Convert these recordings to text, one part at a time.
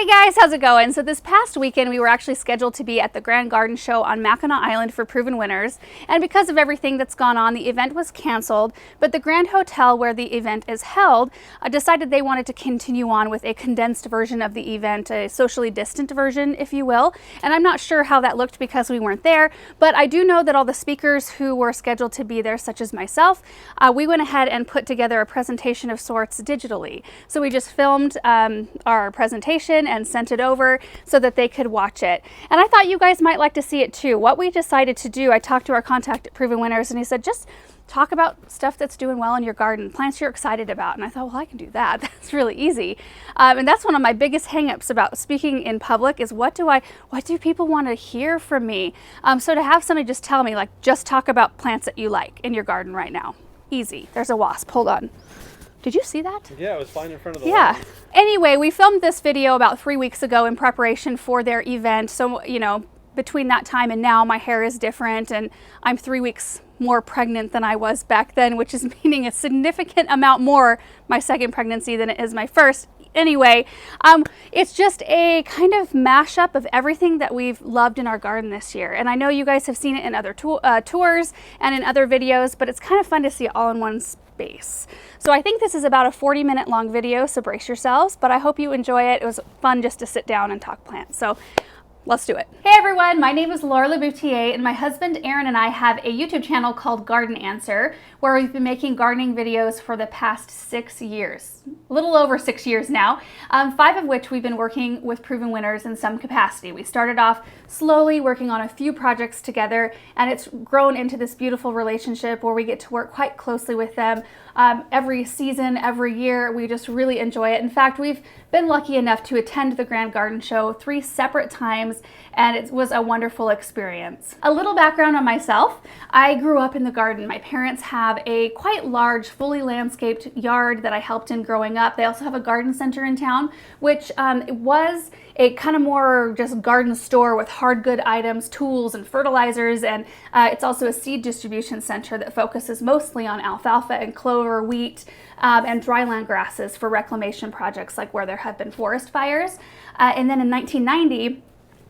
Hey guys, how's it going? So this past weekend we were actually scheduled to be at the Grand Garden Show on Mackinac Island for Proven Winners, and because of everything that's gone on, the event was canceled, but the Grand Hotel where the event is held decided they wanted to continue on with a condensed version of the event, a socially distant version, if you will, and I'm not sure how that looked because we weren't there, but I do know that all the speakers who were scheduled to be there, such as myself, we went ahead and put together a presentation of sorts digitally. So we just filmed our presentation and sent it over so that they could watch it. And I thought you guys might like to see it too. What we decided to do, I talked to our contact at Proven Winners and he said, just talk about stuff that's doing well in your garden, plants you're excited about. And I thought, well, I can do that. That's really easy. And that's one of my biggest hangups about speaking in public is what do people want to hear from me? So to have somebody just tell me, like, just talk about plants that you like in your garden right now. Easy. There's a wasp. Hold on. Did you see that? Yeah, it was flying in front of the Yeah. line. Anyway, we filmed this video about 3 weeks ago in preparation for their event. So, you know, between that time and now, my hair is different and I'm 3 weeks more pregnant than I was back then, which is meaning a significant amount more my second pregnancy than it is my first. Anyway, it's just a kind of mashup of everything that we've loved in our garden this year. And I know you guys have seen it in other tours and in other videos, but it's kind of fun to see it all in one space. So I think this is about a 40-minute long video, so brace yourselves, but I hope you enjoy it. It was fun just to sit down and talk plants. So let's do it. Hey everyone, my name is Laura Laboutier and my husband Aaron and I have a YouTube channel called Garden Answer where we've been making gardening videos for the past 6 years. A little over 6 years now, 5 of which we've been working with Proven Winners in some capacity. We started off slowly working on a few projects together and it's grown into this beautiful relationship where we get to work quite closely with them every season, every year. We just really enjoy it. In fact, we've been lucky enough to attend the Grand Garden Show 3 separate times and it was a wonderful experience. A little background on myself. I grew up in the garden. My parents have a quite large, fully landscaped yard that I helped in growing up. They also have a garden center in town, which was a kind of more just garden store with hard good items, tools, and fertilizers, and it's also a seed distribution center that focuses mostly on alfalfa and clover, wheat, and dryland grasses for reclamation projects like where there have been forest fires. And then in 1990,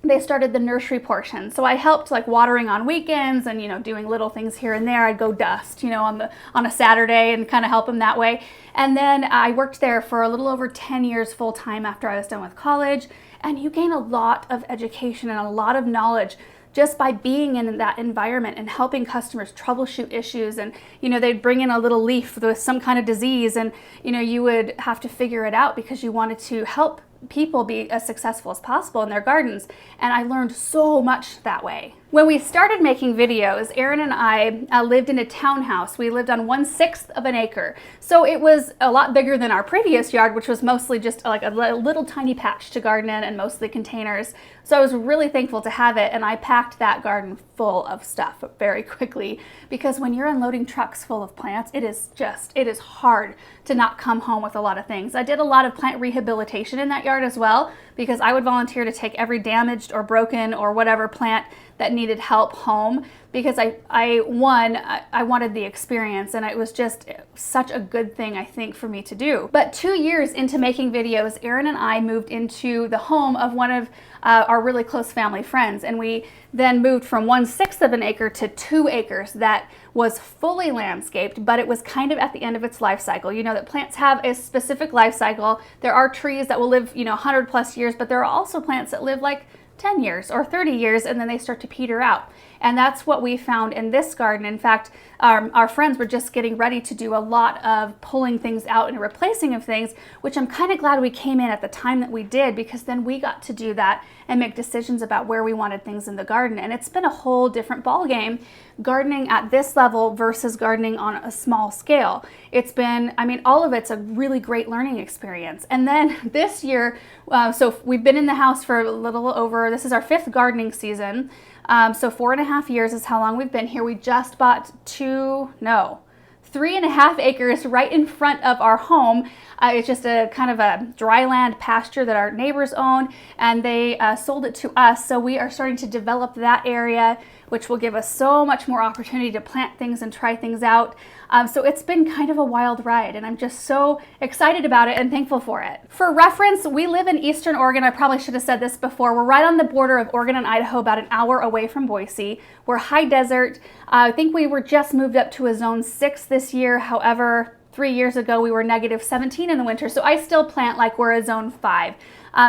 they started the nursery portion. So I helped like watering on weekends and, you know, doing little things here and there. I'd go dust, you know, on a Saturday and kind of help them that way. And then I worked there for a little over 10 years full time after I was done with college. And you gain a lot of education and a lot of knowledge just by being in that environment and helping customers troubleshoot issues. And, you know, they'd bring in a little leaf with some kind of disease and, you know, you would have to figure it out because you wanted to help people be as successful as possible in their gardens. And I learned so much that way. When we started making videos, Aaron and I lived in a townhouse. We lived on 1/6 of an acre. So it was a lot bigger than our previous yard, which was mostly just like a little tiny patch to garden in and mostly containers. So I was really thankful to have it. And I packed that garden full of stuff very quickly because when you're unloading trucks full of plants, it is hard to not come home with a lot of things. I did a lot of plant rehabilitation in that yard as well because I would volunteer to take every damaged or broken or whatever plant that needed help home because I wanted the experience and it was just such a good thing, I think, for me to do. But 2 years into making videos, Aaron and I moved into the home of one of our really close family friends, and we then moved from 1/6 of an acre to 2 acres that was fully landscaped, but it was kind of at the end of its life cycle. You know that plants have a specific life cycle. There are trees that will live, you know, 100 plus years, but there are also plants that live like 10 years or 30 years and then they start to peter out. And that's what we found in this garden. In fact, our friends were just getting ready to do a lot of pulling things out and replacing of things, which I'm kind of glad we came in at the time that we did because then we got to do that and make decisions about where we wanted things in the garden. And it's been a whole different ballgame gardening at this level versus gardening on a small scale. It's been, I mean, all of it's a really great learning experience. And then this year, so we've been in the house for a little over, this is our 5th gardening season. So 4.5 years is how long we've been here. We just bought 3.5 acres right in front of our home. It's just a kind of a dry land pasture that our neighbors own and they sold it to us. So we are starting to develop that area. which will give us so much more opportunity to plant things and try things out. So it's been kind of a wild ride, and I'm just so excited about it and thankful for it. For reference, we live in Eastern Oregon. I probably should have said this before. We're right on the border of Oregon and Idaho, about an hour away from Boise. We're high desert. I think we were just moved up to a zone 6 this year. However, 3 years ago we were -17 in the winter, so I still plant like we're a zone 5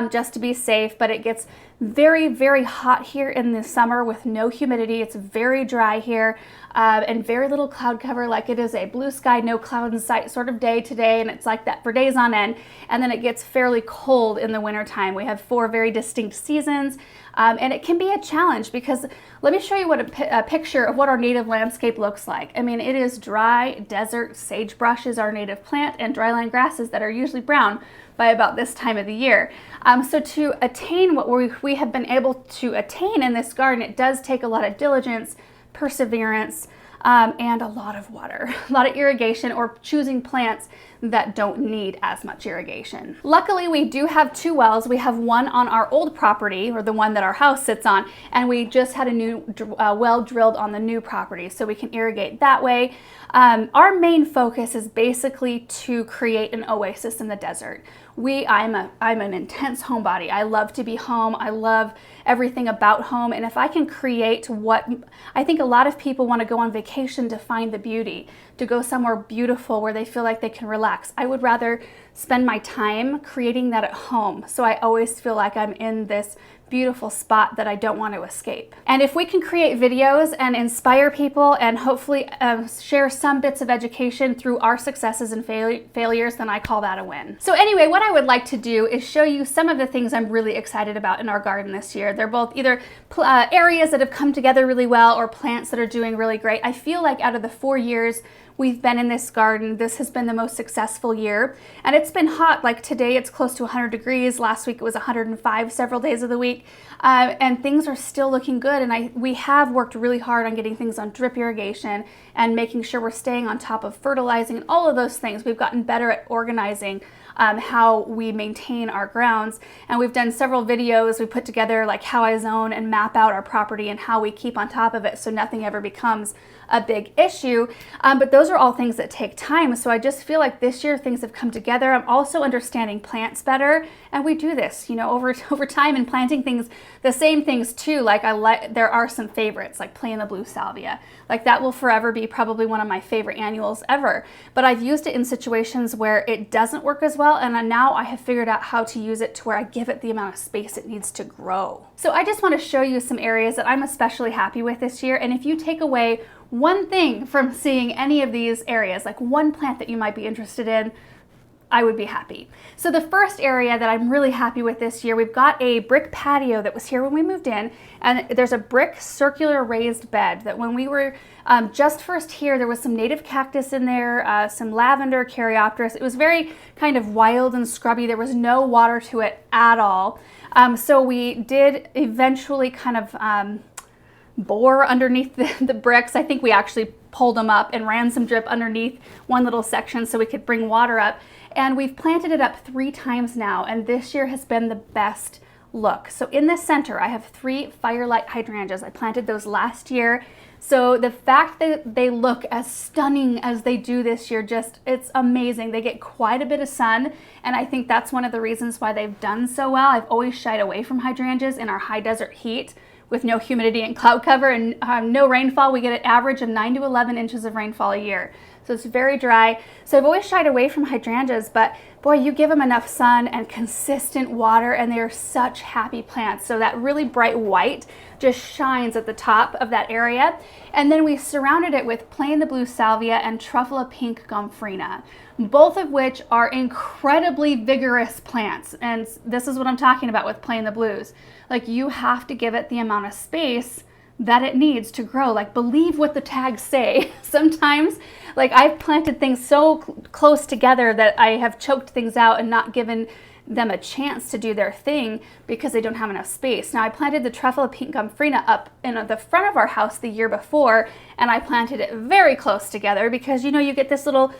just to be safe. But it gets very, very hot here in the summer with no humidity. It's very dry here and very little cloud cover. Like, it is a blue sky, no cloud in sight sort of day today, and it's like that for days on end. And then it gets fairly cold in the wintertime. We have 4 very distinct seasons, and it can be a challenge because let me show you what a picture of what our native landscape looks like. I mean, it is dry desert. Sagebrush is our native plant, and dryland grasses that are usually brown by about this time of the year. So to attain what we have been able to attain in this garden, it does take a lot of diligence, perseverance, and a lot of water, a lot of irrigation, or choosing plants that don't need as much irrigation. Luckily, we do have 2 wells. We have one on our old property, or the one that our house sits on, and we just had a new well drilled on the new property, so we can irrigate that way. Our main focus is basically to create an oasis in the desert. I'm an intense homebody. I love to be home. I love everything about home. And if I can create what I think a lot of people want to go on vacation to find the beauty, to go somewhere beautiful where they feel like they can relax. I would rather spend my time creating that at home. So I always feel like I'm in this beautiful spot that I don't want to escape. And if we can create videos and inspire people and hopefully share some bits of education through our successes and failures, then I call that a win. So anyway, what I would like to do is show you some of the things I'm really excited about in our garden this year. They're both either areas that have come together really well or plants that are doing really great. I feel like out of the 4 years we've been in this garden, this has been the most successful year. And it's been hot. Like today it's close to 100 degrees. Last week it was 105 several days of the week. And things are still looking good. And we have worked really hard on getting things on drip irrigation and making sure we're staying on top of fertilizing and all of those things. We've gotten better at organizing how we maintain our grounds. And we've done several videos. We put together like how I zone and map out our property and how we keep on top of it so nothing ever becomes a big issue. But those are all things that take time. So I just feel like this year things have come together. I'm also understanding plants better. And we do this, you know, over time and planting things, the same things too. Like there are some favorites, like plain the blue salvia. Like that will forever be probably one of my favorite annuals ever. But I've used it in situations where it doesn't work as well. And now I have figured out how to use it to where I give it the amount of space it needs to grow. So I just want to show you some areas that I'm especially happy with this year. And if you take away one thing from seeing any of these areas, like one plant that you might be interested in, I would be happy. So the first area that I'm really happy with this year, we've got a brick patio that was here when we moved in, and there's a brick circular raised bed that when we were just first here, there was some native cactus in there, some lavender, caryopteris. It was very kind of wild and scrubby. There was no water to it at all. So we did eventually kind of bore underneath the bricks. I think we actually pulled them up and ran some drip underneath one little section so we could bring water up. And we've planted it up 3 times now, and this year has been the best look. So in the center, I have 3 firelight hydrangeas. I planted those last year. So the fact that they look as stunning as they do this year, it's amazing. They get quite a bit of sun, and I think that's one of the reasons why they've done so well. I've always shied away from hydrangeas in our high desert heat with no humidity and cloud cover and no rainfall. We get an average of 9 to 11 inches of rainfall a year. So it's very dry. So I've always shied away from hydrangeas, but boy, you give them enough sun and consistent water and they're such happy plants. So that really bright white just shines at the top of that area. And then we surrounded it with plain the blue salvia and truffula pink gomphrena, both of which are incredibly vigorous plants. And this is what I'm talking about with plain the blues. Like, you have to give it the amount of space that it needs to grow. Like, believe what the tags say. Sometimes, like, I've planted things so close together that I have choked things out and not given them a chance to do their thing because they don't have enough space. Now, I planted the truffula pink gomphrena up in the front of our house the year before, and I planted it very close together because, you know, you get this little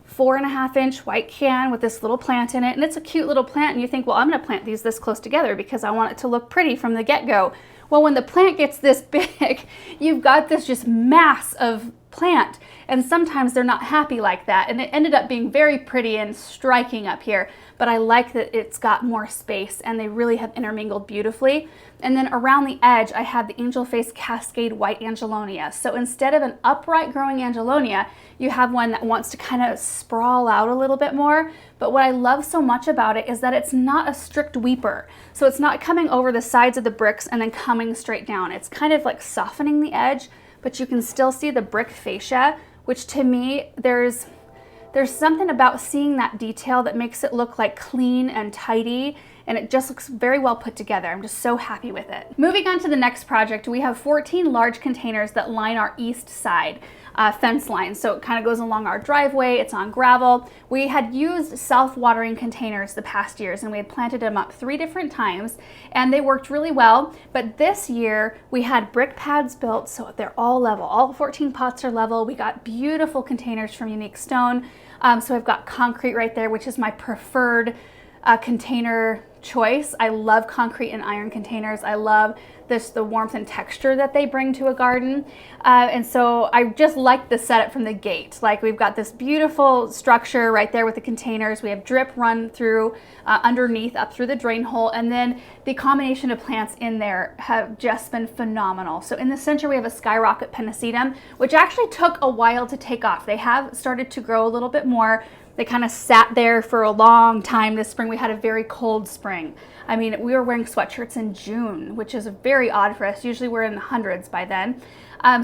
4.5-inch white can with this little plant in it, and it's a cute little plant, and you think, well, I'm gonna plant these this close together because I want it to look pretty from the get-go. Well, when the plant gets this big, you've got this just mass of plant, and sometimes they're not happy like that, and it ended up being very pretty and striking up here, but I like that it's got more space and they really have intermingled beautifully. And then around the edge, I have the Angelface Cascade White Angelonia. So instead of an upright growing Angelonia, you have one that wants to kind of sprawl out a little bit more. But what I love so much about it is that it's not a strict weeper. So it's not coming over the sides of the bricks and then coming straight down. It's kind of like softening the edge, but you can still see the brick fascia, which to me, there's something about seeing that detail that makes it look like clean and tidy, and it just looks very well put together. I'm just so happy with it. Moving on to the next project, we have 14 large containers that line our east side fence line. So it kind of goes along our driveway, it's on gravel. We had used self-watering containers the past years, and we had planted them up 3 different times, and they worked really well. But this year we had brick pads built, so they're all level. All 14 pots are level. We got beautiful containers from Unique Stone. So I've got concrete right there, which is my preferred container choice. I love concrete and iron containers. I love the warmth and texture that they bring to a garden. And so I just like the setup from the gate. Like, we've got this beautiful structure right there with the containers. We have drip run through underneath up through the drain hole. And then the combination of plants in there have just been phenomenal. So in the center, we have a skyrocket pennisetum, which actually took a while to take off. They have started to grow a little bit more. They kind of sat there for a long time this spring. We had a very cold spring. I mean, we were wearing sweatshirts in June, which is very odd for us. Usually we're in the hundreds by then.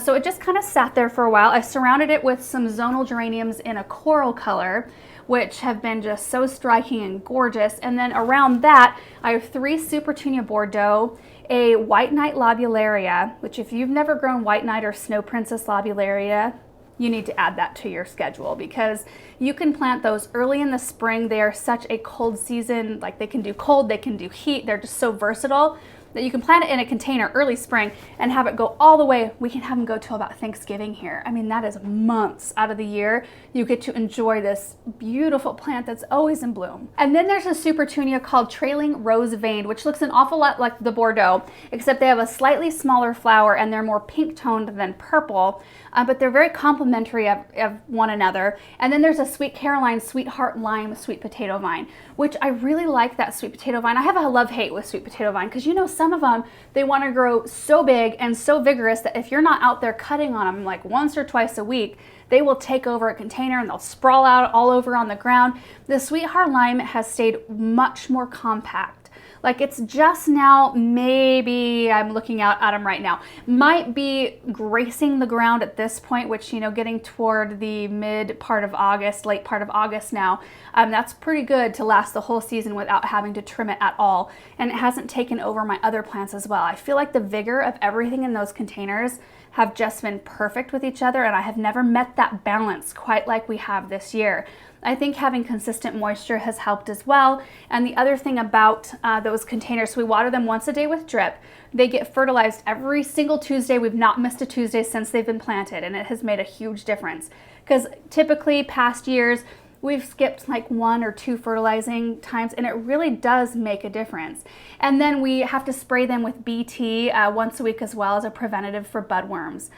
So it just kind of sat there for a while. I surrounded it with some zonal geraniums in a coral color, which have been just so striking and gorgeous. And then around that, I have 3 Supertunia Bordeaux, a White Knight Lobularia, which if you've never grown White Knight or Snow Princess Lobularia, you need to add that to your schedule, because you can plant those early in the spring. They are such a cold season, like they can do cold, they can do heat. They're just so versatile that you can plant it in a container early spring and have it go all the way. We can have them go till about Thanksgiving here. I mean, that is months out of the year. You get to enjoy this beautiful plant that's always in bloom. And then there's a Supertunia called Trailing Rose Veined, which looks an awful lot like the Bordeaux, except they have a slightly smaller flower and they're more pink toned than purple. But they're very complementary of one another. And then there's a Sweet Caroline Sweetheart Lime Sweet Potato Vine, which I really like that sweet potato vine. I have a love-hate with sweet potato vine, because you know, some of them, they want to grow so big and so vigorous that if you're not out there cutting on them like once or twice a week, they will take over a container and they'll sprawl out all over on the ground. The Sweetheart Lime has stayed much more compact. Like, it's just now, maybe I'm looking out at them right now, might be gracing the ground at this point, which, you know, getting toward the mid part of August, late part of August now, that's pretty good to last the whole season without having to trim it at all. And it hasn't taken over my other plants as well. I feel like the vigor of everything in those containers have just been perfect with each other, and I have never met that balance quite like we have this year. I think having consistent moisture has helped as well. And the other thing about those containers, we water them once a day with drip. They get fertilized every single Tuesday. We've not missed a Tuesday since they've been planted, and it has made a huge difference. Because typically past years, we've skipped like 1 or 2 fertilizing times, and it really does make a difference. And then we have to spray them with BT once a week as well, as a preventative for budworms,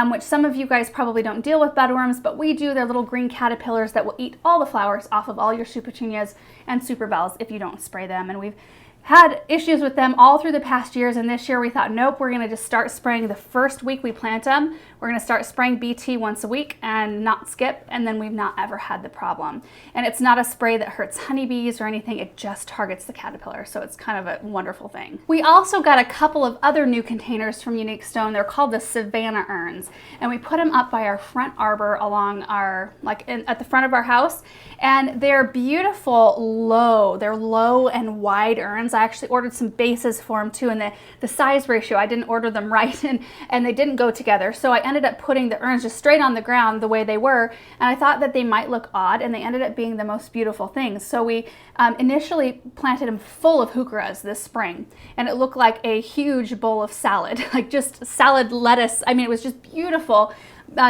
which some of you guys probably don't deal with budworms, but we do. They're little green caterpillars that will eat all the flowers off of all your Supertunias and Superbells if you don't spray them. And we've had issues with them all through the past years, and this year we thought, nope, we're gonna just start spraying the first week we plant them. We're gonna start spraying BT once a week and not skip, and then we've not ever had the problem. And it's not a spray that hurts honeybees or anything, it just targets the caterpillar, so it's kind of a wonderful thing. We also got a couple of other new containers from Unique Stone. They're called the Savannah Urns, and we put them up by our front arbor along our, at the front of our house, and they're beautiful low. They're low and wide urns. I actually ordered some bases for them too, and the size ratio, I didn't order them right, and they didn't go together. So I ended up putting the urns just straight on the ground the way they were, and I thought that they might look odd, and they ended up being the most beautiful things. So we initially planted them full of heucheras this spring, and it looked like a huge bowl of salad, like just salad lettuce. I mean, it was just beautiful.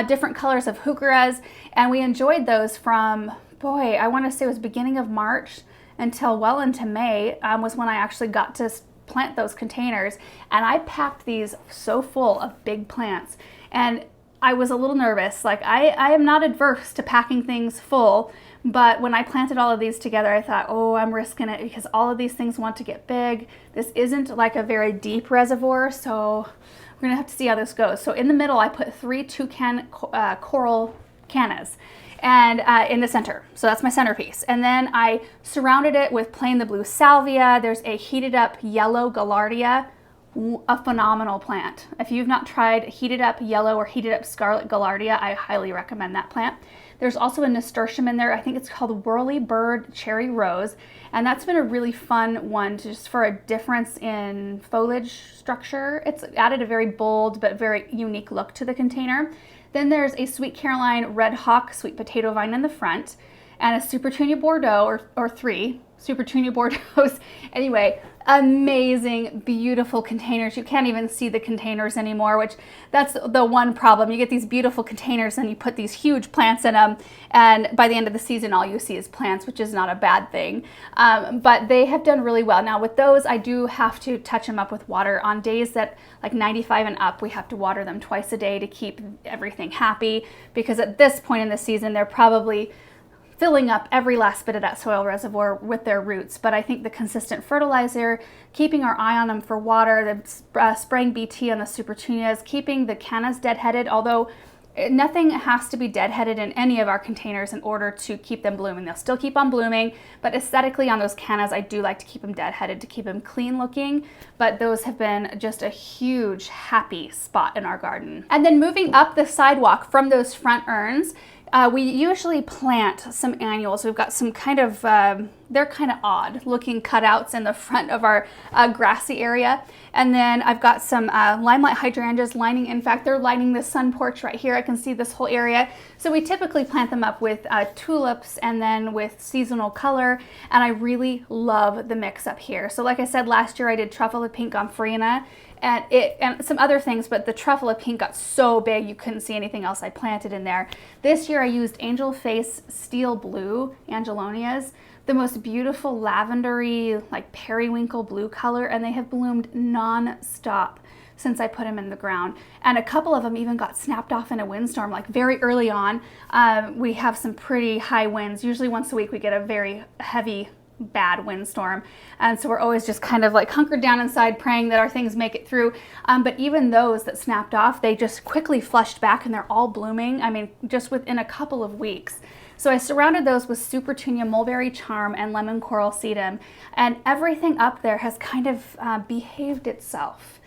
Different colors of heucheras, and we enjoyed those from boy, I want to say it was beginning of March until well into May was when I actually got to plant those containers. And I packed these so full of big plants. And I was a little nervous. Like I am not adverse to packing things full, but when I planted all of these together, I thought, oh, I'm risking it because all of these things want to get big. This isn't like a very deep reservoir, so we're gonna have to see how this goes. So in the middle, I put 3 toucan coral cannas and in the center. So that's my centerpiece. And then I surrounded it with plain the blue salvia. There's a heated up yellow gaillardia, a phenomenal plant. If you've not tried heated up yellow or heated up scarlet gaillardia, I highly recommend that plant. There's also a nasturtium in there. I think it's called Whirly Bird Cherry Rose. And that's been a really fun one just for a difference in foliage structure. It's added a very bold but very unique look to the container. Then there's a Sweet Caroline Red Hawk sweet potato vine in the front and a Supertunia Bordeaux, or 3 Supertunia Bordeaux. Anyway, amazing, beautiful containers. You can't even see the containers anymore, which that's the one problem. You get these beautiful containers and you put these huge plants in them, and by the end of the season, all you see is plants, which is not a bad thing. But they have done really well. Now with those, I do have to touch them up with water. On days that like 95 and up, we have to water them twice a day to keep everything happy, because at this point in the season, they're probably filling up every last bit of that soil reservoir with their roots. But I think the consistent fertilizer, keeping our eye on them for water, the spraying BT on the Supertunias, keeping the Cannas deadheaded, although nothing has to be deadheaded in any of our containers in order to keep them blooming. They'll still keep on blooming, but aesthetically on those Cannas, I do like to keep them deadheaded to keep them clean looking. But those have been just a huge happy spot in our garden. And then moving up the sidewalk from those front urns, we usually plant some annuals. We've got some kind of, they're kind of odd looking cutouts in the front of our grassy area. And then I've got some limelight hydrangeas lining, in fact, they're lining the sun porch right here. I can see this whole area. So we typically plant them up with tulips and then with seasonal color. And I really love the mix up here. So like I said, last year I did truffle of pink gomphrena and some other things, but the truffle of pink got so big you couldn't see anything else I planted in there. This year I used Angelface Steel Blue Angelonias, the most beautiful lavendery, like periwinkle blue color, and they have bloomed non-stop since I put them in the ground. And a couple of them even got snapped off in a windstorm, like very early on. We have some pretty high winds. Usually once a week we get a very heavy bad windstorm, and so we're always just kind of like hunkered down inside praying that our things make it through. But even those that snapped off, they just quickly flushed back and they're all blooming, I mean, just within a couple of weeks. So I surrounded those with Supertunia Mulberry Charm and Lemon Coral Sedum, and everything up there has kind of behaved itself.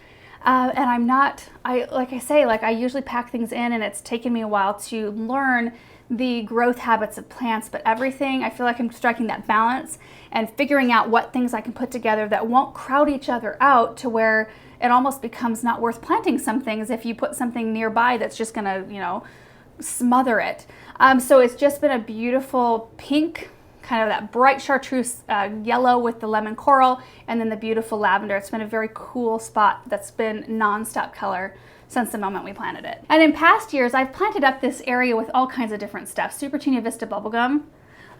And I'm not, like I say, like I usually pack things in and it's taken me a while to learn the growth habits of plants, but everything, I feel like I'm striking that balance and figuring out what things I can put together that won't crowd each other out to where it almost becomes not worth planting some things if you put something nearby that's just gonna, you know, smother it. So it's just been a beautiful pink, kind of that bright chartreuse yellow with the lemon coral, and then the beautiful lavender. It's been a very cool spot that's been non-stop color since the moment we planted it. And in past years, I've planted up this area with all kinds of different stuff. Supertunia Vista Bubblegum,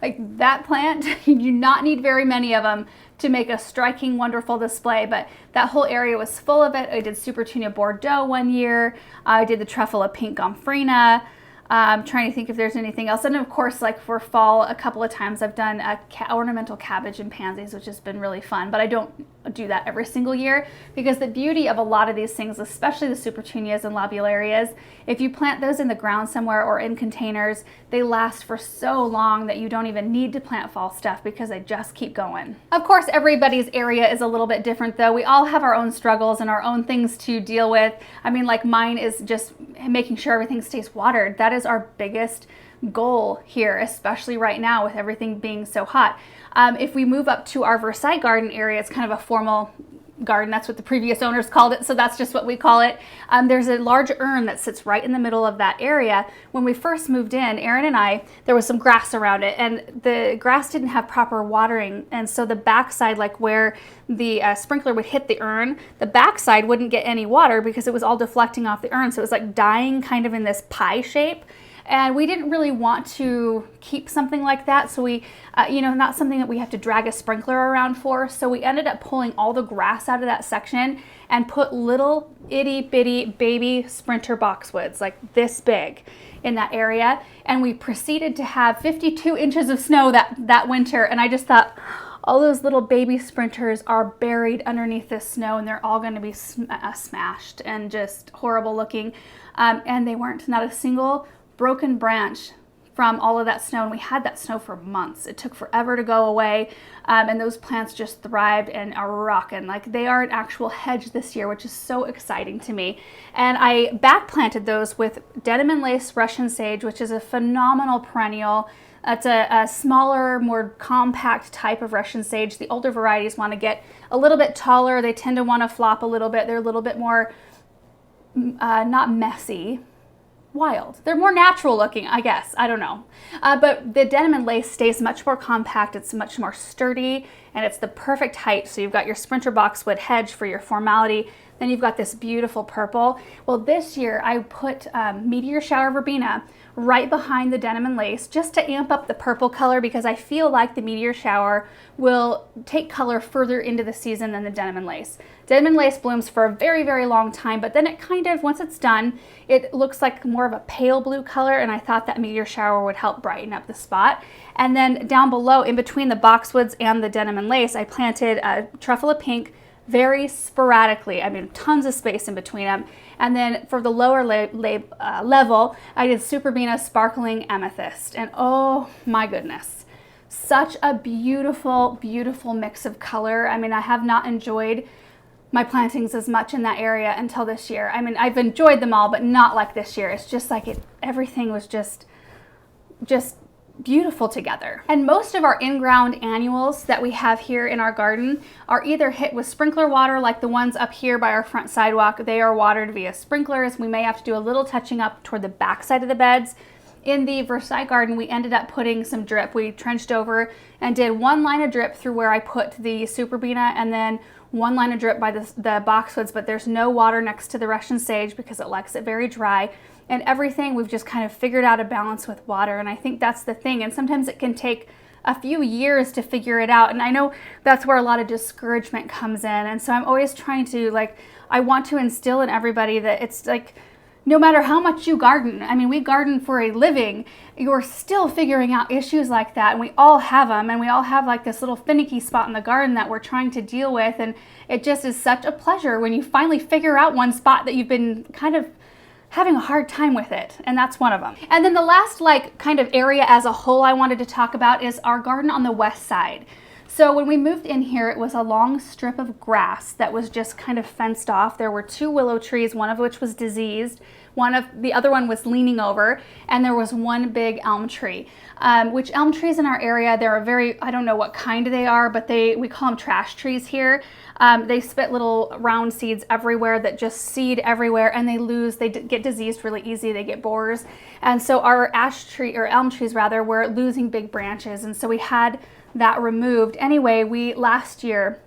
like that plant, you do not need very many of them to make a striking, wonderful display, but that whole area was full of it. I did Supertunia Bordeaux one year. I did the truffle of pink gomphrena. I'm trying to think if there's anything else. And of course, like for fall, a couple of times I've done ornamental cabbage and pansies, which has been really fun, but I don't do that every single year, because the beauty of a lot of these things, especially the Supertunias and Lobularias, if you plant those in the ground somewhere or in containers, they last for so long that you don't even need to plant fall stuff because they just keep going. Of course, everybody's area is a little bit different though. We all have our own struggles and our own things to deal with. I mean, like mine is just making sure everything stays watered. That is our biggest goal here, especially right now with everything being so hot. If we move up to our Versailles Garden area, it's kind of a formal garden. That's what the previous owners called it, so that's just what we call it. There's a large urn that sits right in the middle of that area. When we first moved in, Aaron and I, there was some grass around it, and the grass didn't have proper watering, and so the backside, like where the sprinkler would hit the urn, the backside wouldn't get any water because it was all deflecting off the urn, so it was like dying kind of in this pie shape. And we didn't really want to keep something like that. So we, you know, not something that we have to drag a sprinkler around for. So we ended up pulling all the grass out of that section and put little itty bitty baby sprinter boxwoods, like this big, in that area. And we proceeded to have 52 inches of snow that winter. And I just thought, all those little baby sprinters are buried underneath this snow, and they're all going to be smashed and just horrible looking. And they weren't. Not a single broken branch from all of that snow. And we had that snow for months. It took forever to go away. And those plants just thrived and are rocking. Like, they are an actual hedge this year, which is so exciting to me. And I back planted those with denim and lace Russian sage, which is a phenomenal perennial. It's a smaller, more compact type of Russian sage. The older varieties want to get a little bit taller. They tend to want to flop a little bit. They're a little bit more, not messy, wild. They're more natural looking, I guess. I don't know. But the denim and lace stays much more compact. It's much more sturdy, and it's the perfect height. So you've got your sprinter boxwood hedge for your formality. Then you've got this beautiful purple. Well, this year I put meteor shower verbena right behind the denim and lace just to amp up the purple color, because I feel like the meteor shower will take color further into the season than the denim and lace. Denim and lace blooms for a very, very long time, but then it kind of, once it's done, it looks like more of a pale blue color, and I thought that meteor shower would help brighten up the spot. And then down below, in between the boxwoods and the denim and lace, I planted a truffle of pink very sporadically. I mean, tons of space in between them. And then for the lower level, I did Superbena Sparkling Amethyst. And oh my goodness, such a beautiful, beautiful mix of color. I mean, I have not enjoyed my plantings as much in that area until this year. I mean, I've enjoyed them all, but not like this year. It's just like everything was just beautiful together. And most of our in-ground annuals that we have here in our garden are either hit with sprinkler water, like the ones up here by our front sidewalk. They are watered via sprinklers. We may have to do a little touching up toward the back side of the beds. In the Versailles Garden, we ended up putting some drip. We trenched over and did one line of drip through where I put the Superbena, and then one line of drip by the boxwoods, but there's no water next to the Russian sage because it likes it very dry. And everything, we've just kind of figured out a balance with water, and I think that's the thing. And sometimes it can take a few years to figure it out, and I know that's where a lot of discouragement comes in. And so I'm always trying to, like, I want to instill in everybody that it's like, no matter how much you garden, I mean, we garden for a living, you're still figuring out issues like that, and we all have them, and we all have like this little finicky spot in the garden that we're trying to deal with, and it just is such a pleasure when you finally figure out one spot that you've been kind of having a hard time with it, and that's one of them. And then the last like kind of area as a whole I wanted to talk about is our garden on the west side. So when we moved in here, it was a long strip of grass that was just kind of fenced off. There were 2 willow trees, one of which was diseased. The other one was leaning over, and there was one big elm tree. Which elm trees in our area, they're I don't know what kind they are, but we call them trash trees here. They spit little round seeds everywhere that just seed everywhere, and they get diseased really easy. They get borers. And so our elm trees rather, were losing big branches, and so we had that removed. Anyway, we last year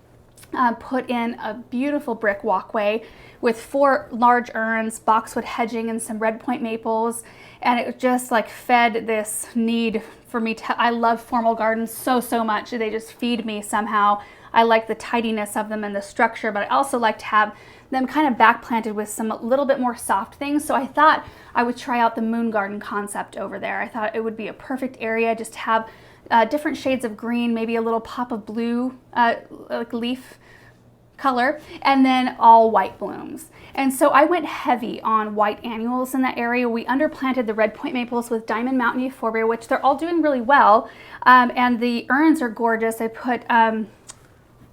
put in a beautiful brick walkway with 4 large urns, boxwood hedging, and some red point maples, and it just like fed this need for me I love formal gardens so much. They just feed me somehow. I like the tidiness of them and the structure, but I also like to have them kind of back planted with some little bit more soft things. So I thought I would try out the moon garden concept over there. I thought it would be a perfect area just to have different shades of green, maybe a little pop of blue, like leaf color, and then all white blooms. And so I went heavy on white annuals in that area. We underplanted the red point maples with Diamond Mountain Euphorbia, which they're all doing really well. And the urns are gorgeous. I put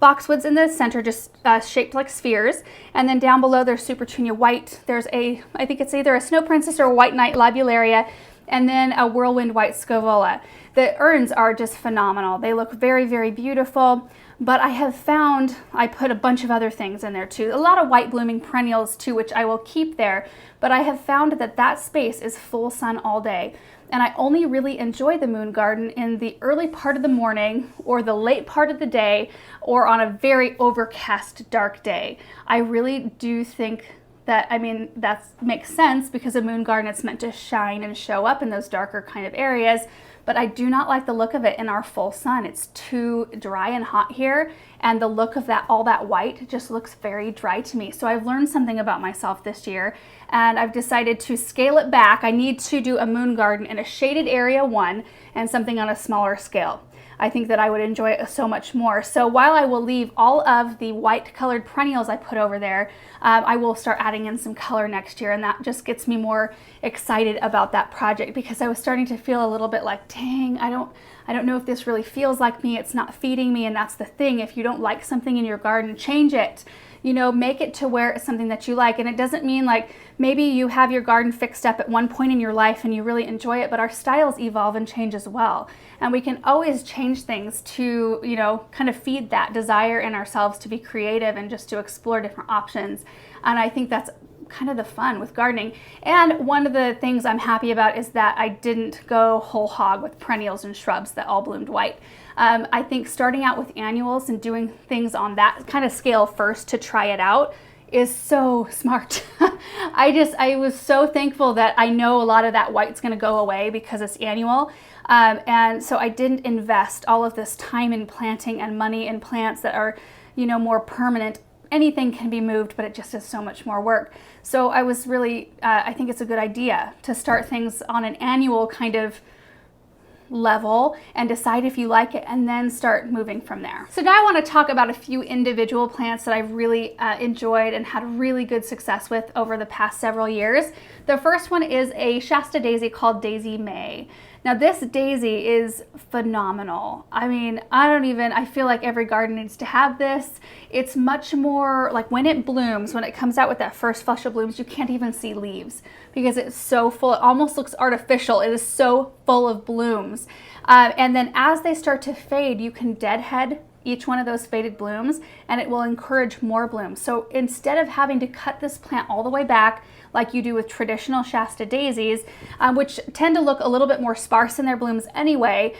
boxwoods in the center, just shaped like spheres. And then down below there's Supertunia white. There's I think it's either a Snow Princess or a White Knight Lobularia, and then a Whirlwind white Scovola. The urns are just phenomenal. They look very, very beautiful. But I have found, I put a bunch of other things in there too. A lot of white blooming perennials too, which I will keep there. But I have found that space is full sun all day. And I only really enjoy the moon garden in the early part of the morning or the late part of the day or on a very overcast, dark day. I really do think that, I mean, that makes sense because a moon garden, it's meant to shine and show up in those darker kind of areas. But I do not like the look of it in our full sun. It's too dry and hot here, and the look of that, all that white, just looks very dry to me. So I've learned something about myself this year, and I've decided to scale it back. I need to do a moon garden in a shaded area, one, and something on a smaller scale. I think that I would enjoy it so much more. So while I will leave all of the white colored perennials I put over there, I will start adding in some color next year, and that just gets me more excited about that project, because I was starting to feel a little bit like, dang, I don't know if this really feels like me. It's not feeding me, and that's the thing. If you don't like something in your garden, change it. You know, make it to where it's something that you like. And it doesn't mean like maybe you have your garden fixed up at one point in your life and you really enjoy it, but our styles evolve and change as well. And we can always change things to, you know, kind of feed that desire in ourselves to be creative and just to explore different options. And I think that's kind of the fun with gardening. And one of the things I'm happy about is that I didn't go whole hog with perennials and shrubs that all bloomed white. I think starting out with annuals and doing things on that kind of scale first to try it out is so smart. I was so thankful that I know a lot of that white's going to go away because it's annual. And so I didn't invest all of this time in planting and money in plants that are, you know, more permanent. Anything can be moved, but it just is so much more work. So I was really, I think it's a good idea to start things on an annual kind of level and decide if you like it, and then start moving from there. So now I want to talk about a few individual plants that I've really enjoyed and had really good success with over the past several years. The first one is a Shasta daisy called Daisy May. Now this daisy is phenomenal. I mean, I feel like every garden needs to have this. It's much more like when it blooms, when it comes out with that first flush of blooms, you can't even see leaves because it's so full. It almost looks artificial. It is so full of blooms. And then as they start to fade, you can deadhead each one of those faded blooms and it will encourage more blooms. So instead of having to cut this plant all the way back like you do with traditional Shasta daisies, which tend to look a little bit more sparse in their blooms anyway,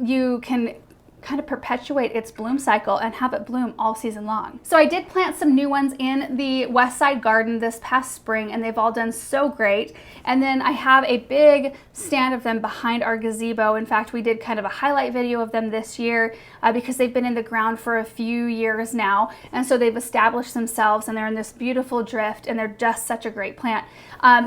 you can kind of perpetuate its bloom cycle and have it bloom all season long. So I did plant some new ones in the Westside Garden this past spring, and they've all done so great. And then I have a big stand of them behind our gazebo. In fact, we did kind of a highlight video of them this year because they've been in the ground for a few years now. And so they've established themselves and they're in this beautiful drift, and they're just such a great plant.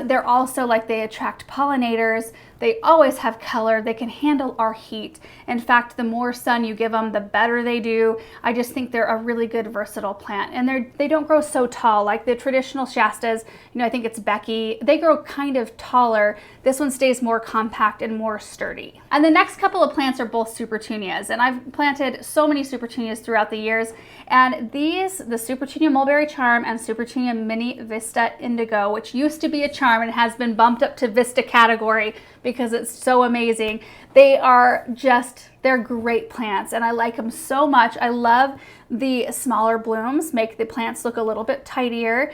They're also like, they attract pollinators. They always have color. They can handle our heat. In fact, the more sun you give them, the better they do. I just think they're a really good versatile plant. And they don't grow so tall like the traditional Shastas. You know, I think it's Becky. They grow kind of taller. This one stays more compact and more sturdy. And the next couple of plants are both Supertunias. And I've planted so many Supertunias throughout the years. And these, the Supertunia Mulberry Charm and Supertunia Mini Vista Indigo, which used to be a charm and has been bumped up to Vista category because it's so amazing. They're great plants and I like them so much. I love the smaller blooms, make the plants look a little bit tidier.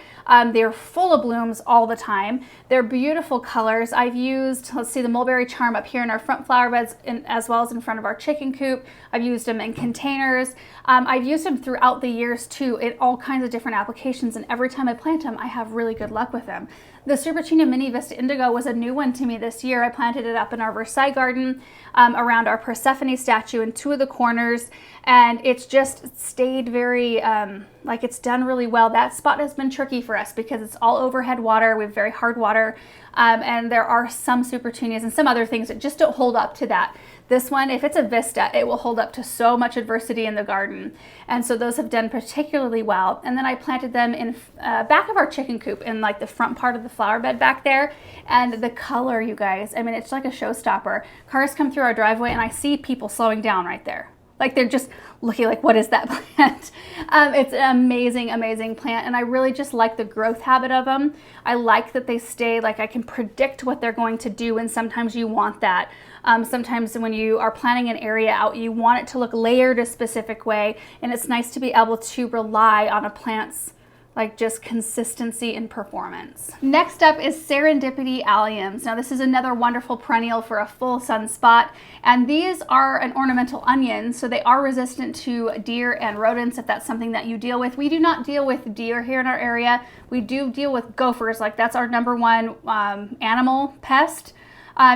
They're full of blooms all the time. They're beautiful colors. I've used, let's see, the Mulberry Charm up here in our front flower beds as well as in front of our chicken coop. I've used them in containers. I've used them throughout the years too in all kinds of different applications, and every time I plant them, I have really good luck with them. The Supertunia Mini Vista Indigo was a new one to me this year. I planted it up in our Versailles Garden around our Persephone statue in two of the corners, and it's just stayed very, like it's done really well. That spot has been tricky for us because it's all overhead water. We have very hard water, and there are some Supertunias and some other things that just don't hold up to that. This one, if it's a Vista, it will hold up to so much adversity in the garden. And so those have done particularly well. And then I planted them in back of our chicken coop in like the front part of the flower bed back there. And the color, you guys, I mean, it's like a showstopper. Cars come through our driveway and I see people slowing down right there. Like they're just looking like, what is that plant? It's an amazing, amazing plant. And I really just like the growth habit of them. I like that they stay, like I can predict what they're going to do. And sometimes you want that. Sometimes when you are planning an area out, you want it to look layered a specific way. And it's nice to be able to rely on a plant's like just consistency in performance. Next up is Serendipity Alliums. Now this is another wonderful perennial for a full sun spot, and these are an ornamental onion, so they are resistant to deer and rodents if that's something that you deal with. We do not deal with deer here in our area. We do deal with gophers, like that's our #1 animal pest.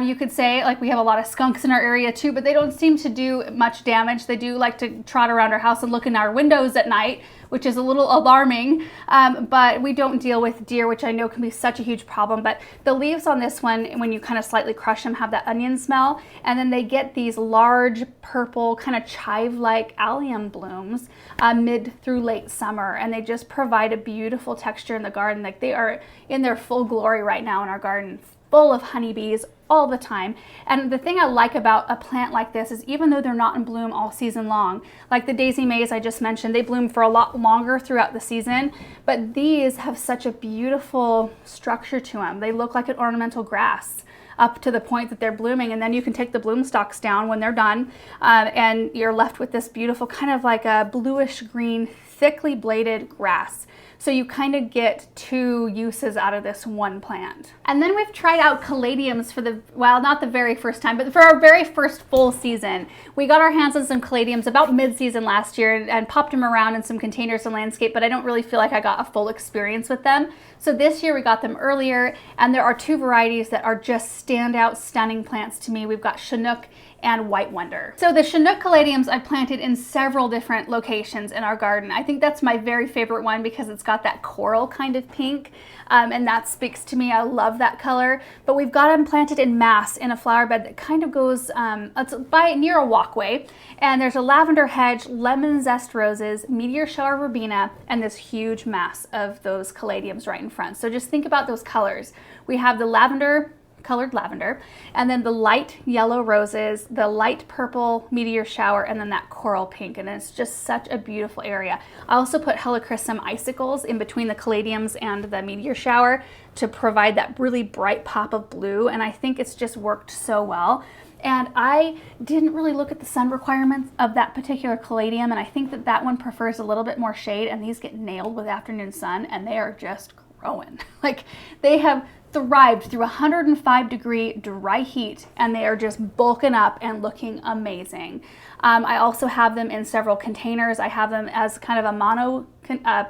You could say, like, we have a lot of skunks in our area too, but they don't seem to do much damage. They do like to trot around our house and look in our windows at night, which is a little alarming, but we don't deal with deer, which I know can be such a huge problem. But the leaves on this one, when you kind of slightly crush them, have that onion smell, and then they get these large purple kind of chive-like allium blooms mid through late summer, and they just provide a beautiful texture in the garden. Like, they are in their full glory right now in our garden, full of honeybees all the time. And the thing I like about a plant like this is even though they're not in bloom all season long, like the daisy mays I just mentioned, they bloom for a lot longer throughout the season, but these have such a beautiful structure to them. They look like an ornamental grass up to the point that they're blooming, and then you can take the bloom stalks down when they're done, and you're left with this beautiful kind of like a bluish green, thickly bladed grass. So you kind of get 2 uses out of this one plant. And then we've tried out caladiums for the, well, not the very first time, but for our very first full season. We got our hands on some caladiums about mid-season last year and popped them around in some containers and landscape, but I don't really feel like I got a full experience with them. So this year we got them earlier, and there are 2 varieties that are just standout, stunning plants to me. We've got Chinook and White Wonder. So the Chinook caladiums I planted in several different locations in our garden. I think that's my very favorite one because it's got that coral kind of pink, and that speaks to me. I love that color. But we've got them planted in mass in a flower bed that kind of goes it's near a walkway, and there's a lavender hedge, lemon zest roses, meteor shower verbena, and this huge mass of those caladiums right in front. So just think about those colors. We have the colored lavender, and then the light yellow roses, the light purple meteor shower, and then that coral pink, and it's just such a beautiful area. I also put helichrysum icicles in between the caladiums and the meteor shower to provide that really bright pop of blue, and I think it's just worked so well. And I didn't really look at the sun requirements of that particular caladium, and I think that that one prefers a little bit more shade, and these get nailed with afternoon sun, and they are just growing. Like, they have thrived through 105-degree dry heat, and they are just bulking up and looking amazing. I also have them in several containers. I have them as kind of a mono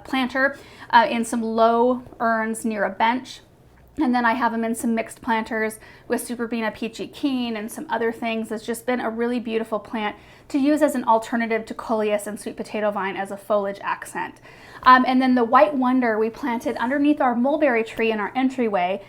planter in some low urns near a bench. And then I have them in some mixed planters with Superbena Peachy Keen and some other things. It's just been a really beautiful plant to use as an alternative to coleus and sweet potato vine as a foliage accent. And then the White Wonder we planted underneath our mulberry tree in our entryway.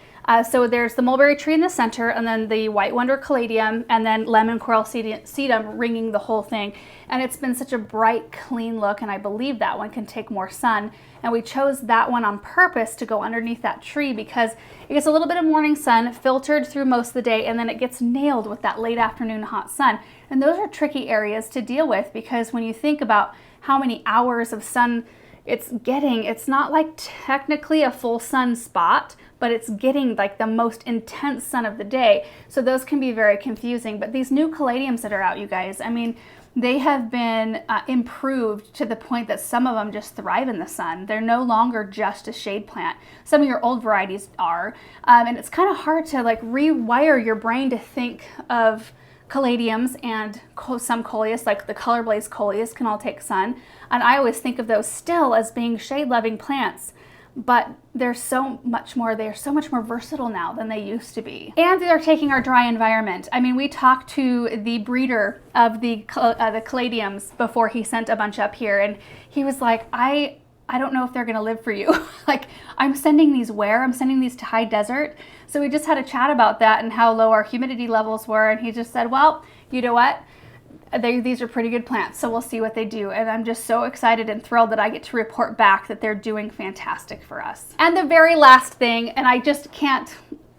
So there's the mulberry tree in the center, and then the White Wonder caladium, and then lemon coral sedum ringing the whole thing. And it's been such a bright, clean look, and I believe that one can take more sun. And we chose that one on purpose to go underneath that tree because it gets a little bit of morning sun filtered through most of the day, and then it gets nailed with that late afternoon hot sun. And those are tricky areas to deal with because when you think about how many hours of sun it's getting, it's not like technically a full sun spot, but it's getting like the most intense sun of the day. So those can be very confusing. But these new caladiums that are out, you guys, I mean, they have been improved to the point that some of them just thrive in the sun. They're no longer just a shade plant. Some of your old varieties are, and it's kind of hard to like rewire your brain to think of caladiums and some coleus, like the color blaze coleus, can all take sun. And I always think of those still as being shade-loving plants, but they're so much more versatile now than they used to be. And they're taking our dry environment. I mean, we talked to the breeder of the caladiums before he sent a bunch up here, and he was like, I don't know if they're gonna live for you. Like, I'm sending these where? I'm sending these to high desert. So we just had a chat about that and how low our humidity levels were, and he just said, well, you know what? These are pretty good plants, so we'll see what they do. And I'm just so excited and thrilled that I get to report back that they're doing fantastic for us. And the very last thing, and I just can't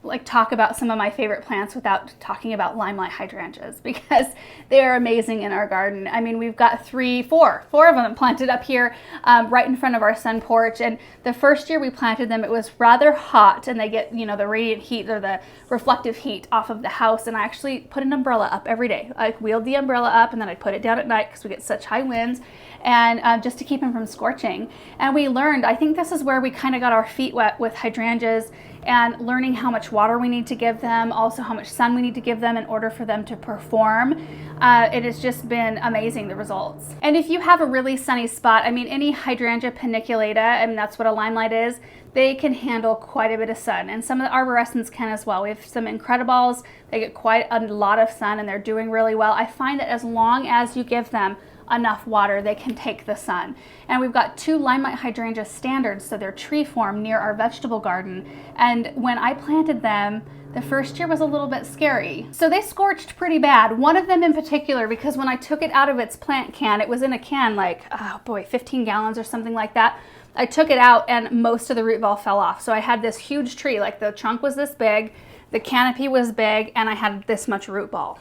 like talk about some of my favorite plants without talking about limelight hydrangeas, because they are amazing in our garden. I mean, we've got four of them planted up here right in front of our sun porch. And the first year we planted them, it was rather hot, and they get, you know, the radiant heat or the reflective heat off of the house. And I actually put an umbrella up every day. I wheeled the umbrella up, and then I put it down at night because we get such high winds, and just to keep them from scorching. And we learned, I think this is where we kind of got our feet wet with hydrangeas, and learning how much water we need to give them, also how much sun we need to give them in order for them to perform. It has just been amazing, the results. And if you have a really sunny spot, I mean, any Hydrangea paniculata, and that's what a limelight is, they can handle quite a bit of sun, and some of the arborescens can as well. We have some Incredibles, they get quite a lot of sun and they're doing really well. I find that as long as you give them enough water, they can take the sun. And we've got 2 limelight hydrangea standards, so they're tree form near our vegetable garden. And when I planted them, the first year was a little bit scary. So they scorched pretty bad. One of them in particular, because when I took it out of its plant can, it was in a can like, oh boy, 15 gallons or something like that. I took it out and most of the root ball fell off. So I had this huge tree, like the trunk was this big, the canopy was big, and I had this much root ball.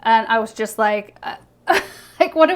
And I was just like, like, what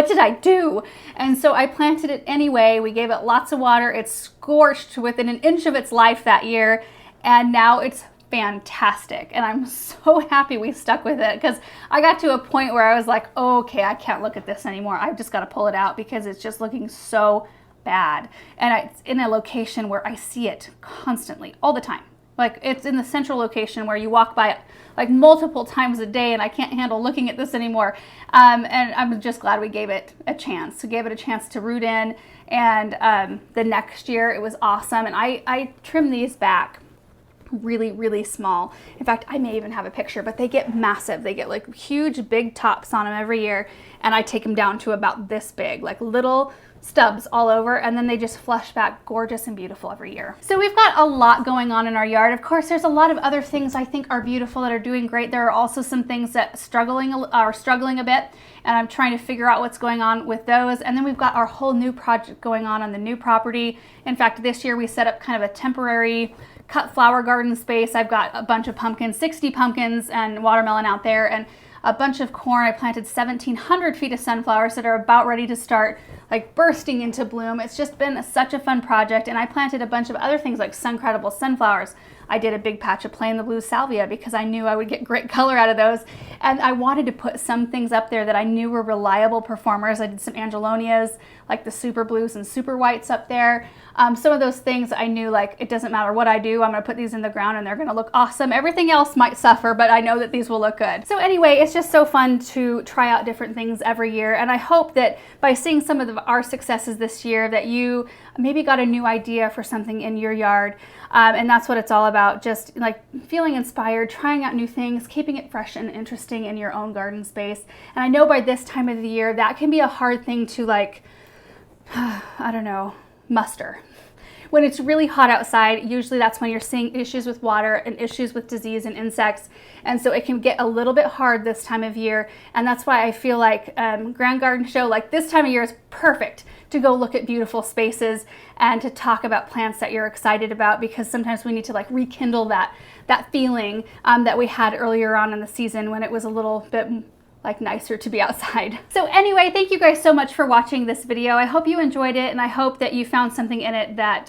did I do? And so I planted it anyway. We gave it lots of water. It scorched within an inch of its life that year, and now it's fantastic. And I'm so happy we stuck with it, because I got to a point where I was like, oh, okay, I can't look at this anymore. I've just got to pull it out because it's just looking so bad. And it's in a location where I see it constantly, all the time. Like, it's in the central location where you walk by it like multiple times a day, and I can't handle looking at this anymore. And I'm just glad we gave it a chance. We gave it a chance to root in, and the next year it was awesome. And I trimmed these back really, really small. In fact, I may even have a picture, but they get massive. They get like huge, big tops on them every year, and I take them down to about this big, like little stubs all over, and then they just flush back gorgeous and beautiful every year. So we've got a lot going on in our yard. Of course, there's a lot of other things I think are beautiful that are doing great. There are also some things that are struggling a bit, and I'm trying to figure out what's going on with those. And then we've got our whole new project going on the new property. In fact, this year we set up kind of a temporary cut flower garden space. I've got a bunch of pumpkins, 60 pumpkins and watermelon out there, and a bunch of corn. I planted 1,700 feet of sunflowers that are about ready to start like bursting into bloom. It's just been such a fun project. And I planted a bunch of other things like sun-credible sunflowers. I did a big patch of plain the blue salvia because I knew I would get great color out of those. And I wanted to put some things up there that I knew were reliable performers. I did some Angelonias, like the super blues and super whites up there. Some of those things I knew, like, it doesn't matter what I do, I'm gonna put these in the ground and they're gonna look awesome. Everything else might suffer, but I know that these will look good. So anyway, it's just so fun to try out different things every year. And I hope that by seeing some of our successes this year, that you maybe got a new idea for something in your yard. And that's what it's all about, just like feeling inspired, trying out new things, keeping it fresh and interesting in your own garden space. And I know by this time of the year, that can be a hard thing to, like, I don't know, muster. When it's really hot outside, usually that's when you're seeing issues with water and issues with disease and insects. And so it can get a little bit hard this time of year. And that's why I feel like Grand Garden Show, like this time of year, is perfect to go look at beautiful spaces and to talk about plants that you're excited about, because sometimes we need to like rekindle that feeling that we had earlier on in the season when it was a little bit like nicer to be outside. So anyway, thank you guys so much for watching this video. I hope you enjoyed it, and I hope that you found something in it that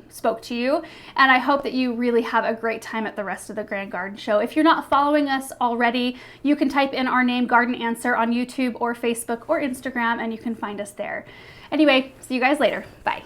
spoke to you. And I hope that you really have a great time at the rest of the Grand Garden Show. If you're not following us already, you can type in our name, Garden Answer, on YouTube or Facebook or Instagram, and you can find us there. Anyway, see you guys later. Bye.